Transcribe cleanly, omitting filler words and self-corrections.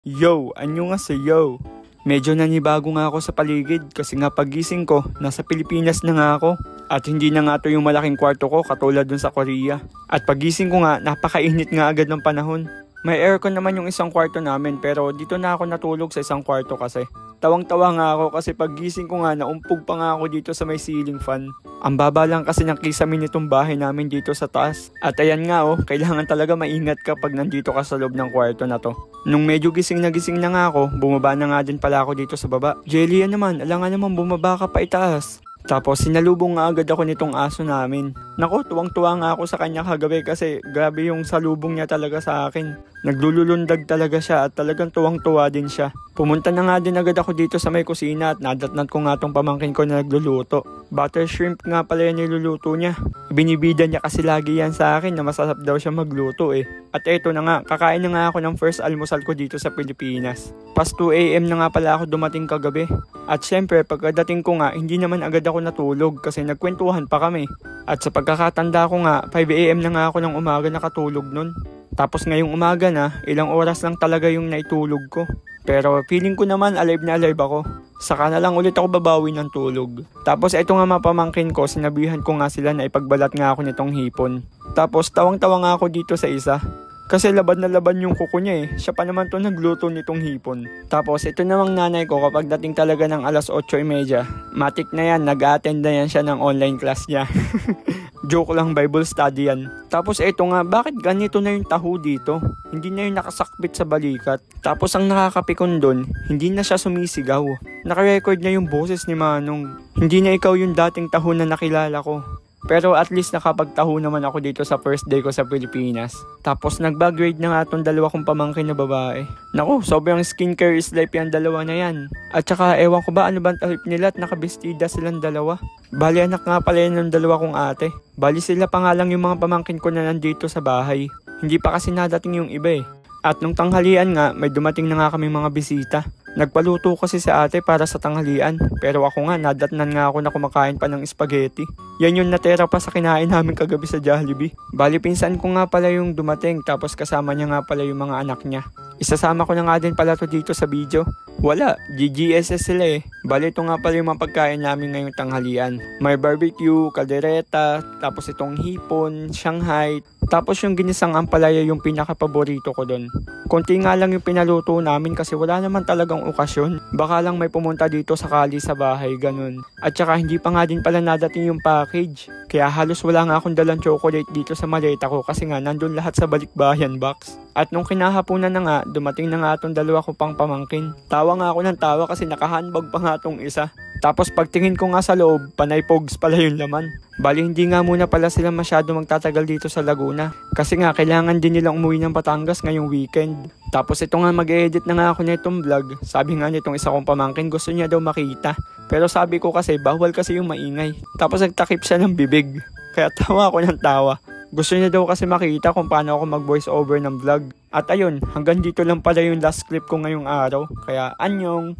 Yo, anyo nga sa'yo. Medyo nanibago nga ako sa paligid kasi nga pagising ko, nasa Pilipinas na nga ako. At hindi na nga to yung malaking kwarto ko katulad dun sa Korea. At pagising ko nga, napakainit nga agad ng panahon. May aircon naman yung isang kwarto namin pero dito na ako natulog sa isang kwarto kasi. Tawang-tawa nga ako kasi pagising ko nga naumpog pa nga ako dito sa may ceiling fan. Ang baba lang kasi ng kisame nitong bahay namin dito sa taas. At ayan nga kailangan talaga maingat kapag nandito ka sa loob ng kwarto na to. Nung medyo gising na nga ako, bumaba na nga din pala ako dito sa baba. Jelly naman, alangan naman bumaba ka pa itaas. Tapos sinalubong nga agad ako nitong aso namin. Nako, tuwang-tuwa nga ako sa kanya kagabi kasi grabe yung salubong niya talaga sa akin. Naglululundag talaga siya at talagang tuwang-tuwa din siya. Pumunta na nga din agad ako dito sa may kusina at nadatnat ko nga tong pamangkin ko na nagluluto. Butter shrimp nga pala yan niluluto niya. Binibida niya kasi lagi yan sa akin na masarap daw siya magluto At eto na nga, kakain na nga ako ng first almusal ko dito sa Pilipinas. Past 2 AM na nga pala ako dumating kagabi. At syempre pagkadating ko nga, hindi naman agad ako natulog kasi nagkwentuhan pa kami. At sa pagkakatanda ko nga, 5 AM na nga ako ng umaga nakatulog nun. Tapos ngayong umaga na, ilang oras lang talaga yung naitulog ko. Pero feeling ko naman alive na alive ako. Saka na lang ulit ako babawi ng tulog. Tapos ito nga mapamangkin ko, sinabihan ko nga sila na ipagbalat nga ako nitong hipon. Tapos tawang-tawa nga ako dito sa isa. Kasi laban na laban yung kuko niya Siya pa naman to nagluto nitong hipon. Tapos ito namang nanay ko kapag dating talaga ng alas 8:30. Matik na yan, nag-attend na yan siya ng online class niya. Joke lang, Bible study yan. Tapos ito nga, bakit ganito na yung taho dito? Hindi na yung nakasakbit sa balikat. Tapos ang nakakapikon doon, hindi na siya sumisigaw. Nakarecord na yung boses ni Manong. Hindi na ikaw yung dating taho na nakilala ko. Pero at least nakapagtaho naman ako dito sa first day ko sa Pilipinas. Tapos nag-backgrade na nga itong dalawa kong pamangkin na babae. Naku, sobrang skincare is life yan dalawa na yan. At saka ewan ko ba ano bang talip nila at nakabestida silang dalawa. Bali anak nga pala yan ng dalawa kong ate. Bali sila pa nga lang yung mga pamangkin ko na nandito sa bahay. Hindi pa kasi nadating yung iba At nung tanghalian nga, may dumating na nga kami mga bisita. Nagpaluto kasi sa ate para sa tanghalian. Pero ako nga, nadatnan nga ako na kumakain pa ng spaghetti. Yan yung natera pa sa kinain namin kagabi sa Jollibee. Bali pinsan ko nga pala yung dumating tapos kasama niya nga pala yung mga anak niya. Isasama ko na nga din pala to dito sa video. Wala, GGSS sila Bali ito nga pala yung mga pagkain namin ngayong tanghalian. May barbecue, kaldereta, tapos itong hipon, Shanghai. Tapos yung ginisang ampalaya yung pinaka-paborito ko doon. Konti nga lang yung pinaluto namin kasi wala naman talagang okasyon. Baka lang may pumunta dito sakali sa bahay, ganun. At saka hindi pa nga din pala nadating yung package. Kaya halos wala nga akong dalang chocolate dito sa maleta ko kasi nga nandun lahat sa balikbayan box. At nung kinahaponan na nga, dumating na nga itong dalawa ko pang pamangkin. Tawa nga ako ng tawa kasi nakahandbag pa nga itong isa. Tapos pagtingin ko nga sa loob, panay pogs pala yung laman. Bali hindi nga muna pala sila masyado magtatagal dito sa Laguna. Kasi nga kailangan din nilang umuwi ng Batangas ngayong weekend. Tapos ito nga mag-edit na nga ako nitong vlog. Sabi nga nitong isa kong pamangkin gusto niya daw makita. Pero sabi ko kasi bawal kasi yung maingay. Tapos nagtakip siya ng bibig. Kaya tawa ako ng tawa. Gusto niya daw kasi makita kung paano ako mag-voice over ng vlog. At ayun, hanggang dito lang pala yung last clip ko ngayong araw. Kaya anyong!